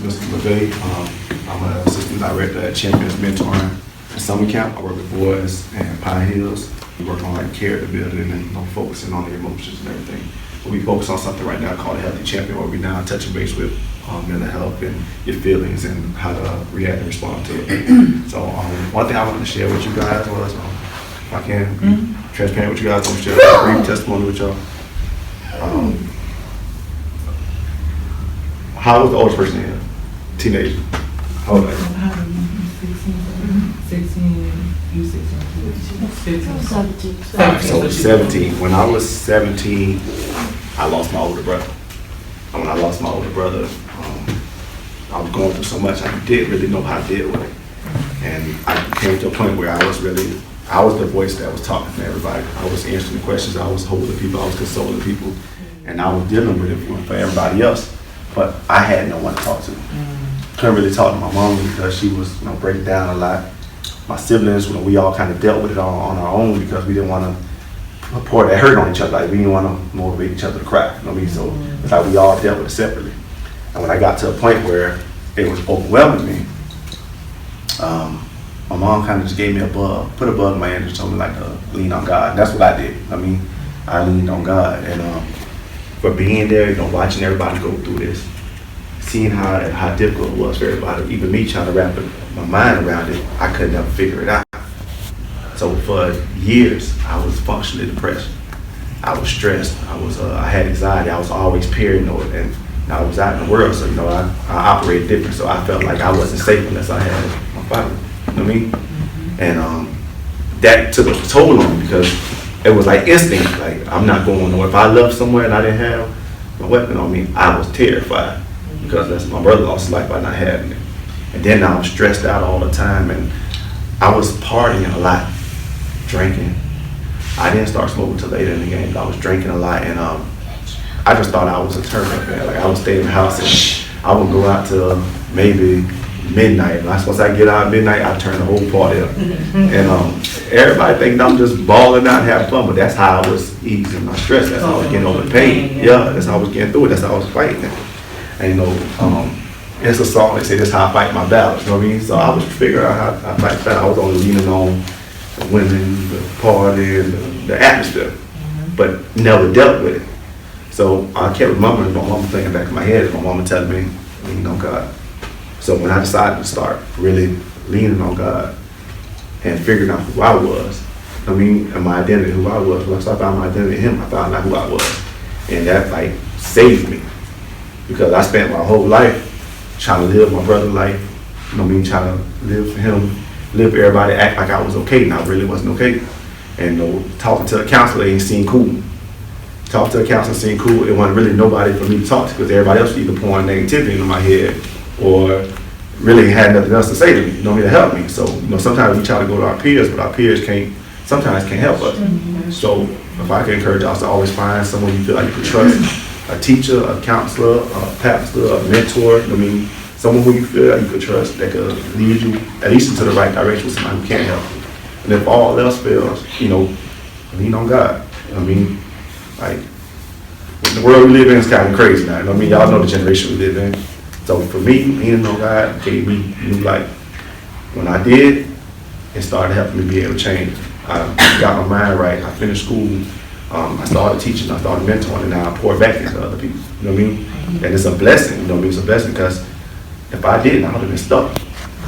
Mr. LeVay. I'm an assistant director at Champions Mentoring and Summer Camp. I work with boys in Pine Hills. We work on like character building and focusing on their emotions and everything. But we focus on something right now called a Healthy Champion, where we now touching base with mental health and your feelings and how to react and respond to it. So one thing I wanted to share with you guys was, if I can be transparent with you guys, I'm going to share a brief testimony with y'all. How was the oldest person here? Teenager. How old are you? 16, you 16. 17. So 17. When I was 17, I lost my older brother. And when I lost my older brother, I was going through so much, I didn't really know how to deal with it. And I came to a point where I was the voice that was talking to everybody. I was answering the questions, I was holding people, I was consoling people, and I was dealing with it for everybody else. But I had no one to talk to. Couldn't really talk to my mom because she was breaking down a lot. My siblings, we all kind of dealt with it on our own because we didn't want to pour that hurt on each other. Like, we didn't want to motivate each other to cry. You know what I mean? So it's like we all dealt with it separately. And when I got to a point where it was overwhelming me, my mom kind of just gave me a bug, put a bug in my hand and told me like to lean on God. And that's what I did. I mean, I leaned on God. And for being there, watching everybody go through this, seeing how difficult it was for everybody, even me trying to wrap my mind around it, I could never figure it out. So for years, I was functionally depressed. I was stressed. I had anxiety. I was always paranoid, and I was out in the world, so I operated different. So I felt like I wasn't safe unless I had my family. You know what I mean? And that took a toll on me because it was like instinct. Like, I'm not going nowhere. If I left somewhere and I didn't have my weapon on me, I was terrified because that's my brother lost his life by not having it. And then I was stressed out all the time, and I was partying a lot, drinking. I didn't start smoking till later in the game, but I was drinking a lot, and I just thought I was a turn-up man. Like, I would stay in the house and I would go out till maybe midnight. And once I get out at midnight, I turn the whole party up. And everybody thinks I'm just balling out and having fun, but that's how I was easing my stress. That's how I was getting over the pain. Yeah, that's how I was getting through it. That's how I was fighting it. And it's a song that says, "That's how I fight my battles." You know what I mean? So I was figuring out how I fight battles. I was only leaning on the women, the party, and the atmosphere, but never dealt with it. So I kept remembering my mama thinking back in my head, my mama telling me, lean on God. So when I decided to start really leaning on God and figuring out who I was, and my identity, who I was, once I found my identity in Him, I found out who I was. And that saved me. Because I spent my whole life trying to live my brother's life, trying to live for him, live for everybody, act like I was okay, and I really wasn't okay. And talking to a counselor ain't seemed cool. Talking to a counselor seemed cool. It wasn't really nobody for me to talk to because everybody else was either pouring negativity into my head or really had nothing else to say to me, to help me. So, sometimes we try to go to our peers, but our peers sometimes can't help us. So if I can encourage us to always find someone you feel like you can trust, a teacher, a counselor, a pastor, a mentor, someone who you feel like you could trust that could lead you at least into the right direction with somebody who can help you. And if all else fails, lean on God. Like, the world we live in is kind of crazy now. Y'all know the generation we live in. So for me, leaning on God gave me new life. When I did, it started helping me be able to change. I got my mind right. I finished school. I started teaching, I started mentoring, and now I pour back into other people. You know what I mean? And it's a blessing. It's a blessing because if I didn't, I would have been stuck.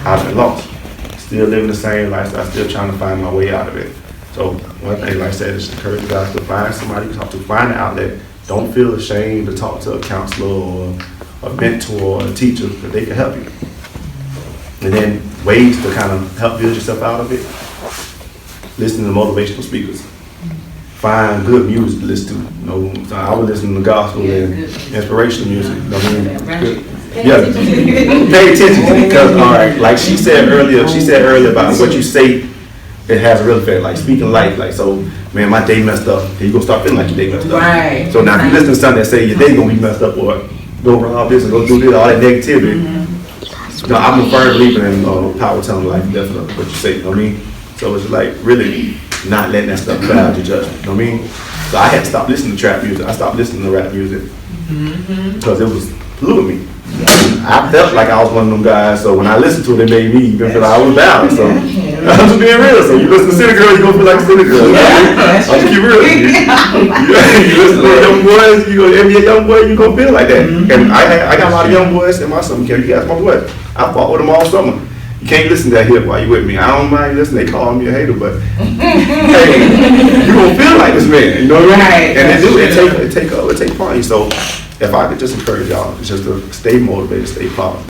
I'd have been lost. Still living the same lifestyle, still trying to find my way out of it. So one thing, like I said, is encourage you guys to find somebody you can talk to, find an outlet. Don't feel ashamed to talk to a counselor or a mentor or a teacher because they can help you. And then ways to kind of help build yourself out of it. Listen to motivational speakers. Find good music to listen to. So I would listen to gospel and inspirational music. Yeah, pay attention to it because, like she said earlier about what you say, it has a real effect. Like speaking life, so man, my day messed up. Then you gonna start feeling like your day messed up. Right. So now if you listen to something that say your day gonna be messed up or go rob this and go do this, all that negativity. I'm a firm believer in power telling life and death of what you say. You know what I mean? So it's like really not letting that stuff cloud your judgment. You know what I mean? So I had to stop listening to trap music. I stopped listening to rap music because it was polluting me. I felt like I was one of them guys, so when I listened to it, it made me even feel like I was down. So I'm just being real. So you listen to City Girl, you gonna feel like a City Girl. I'm just keep real. You listen to young boys, you gonna be a young boy, you gonna feel like that. And I got a lot of young boys in my summer camp. You ask my boys, I fought with them all summer. You can't listen to that hip while you with me. I don't mind listening. They call me a hater, but hey, you gonna feel like this man. You know what I mean? And it do. It take part. So if I could just encourage y'all, just to stay motivated, stay positive.